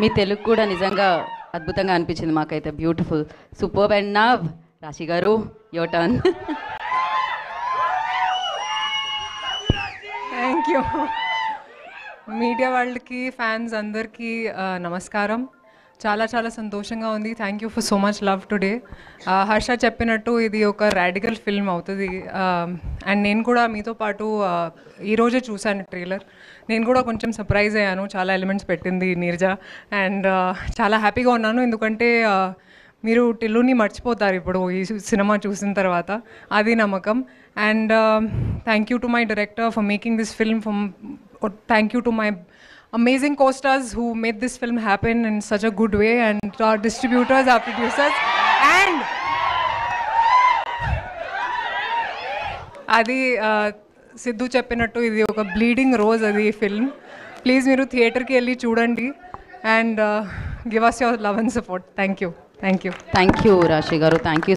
మీ తెలుగు కూడా నిజంగా అద్భుతంగా అనిపించింది మాకైతే. Beautiful, superb. అండ్ నవ్ రాశి గారు, your turn. Thank you. Media వాళ్ళకి, ఫ్యాన్స్ అందరికీ నమస్కారం. చాలా చాలా సంతోషంగా ఉంది. Thank you for so much love today. Harsha చెప్పినట్టు ఇది ఒక రాడికల్ ఫిల్మ్ అవుతుంది. అండ్ నేను కూడా మీతో పాటు ఈరోజే చూశాను ట్రైలర్. నేను కూడా కొంచెం సర్ప్రైజ్ అయ్యాను, చాలా ఎలిమెంట్స్ పెట్టింది నీరజ. అండ్ చాలా హ్యాపీగా ఉన్నాను, ఎందుకంటే మీరు టిల్లుని మర్చిపోతారు ఇప్పుడు ఈ సినిమా చూసిన తర్వాత, అది నమ్మకం. And thank you to my director for making this film. Thank you to my amazing co-stars who made this film happen in such a good way, and to our distributors, our producers, and అది సిద్ధు చెప్పినట్టు ఇది ఒక bleeding rose అది film. Please మీరు థియేటర్కి వెళ్ళి చూడండి and give us your love and support. Thank you. Thank you Rashi గారు, థ్యాంక్ యూ.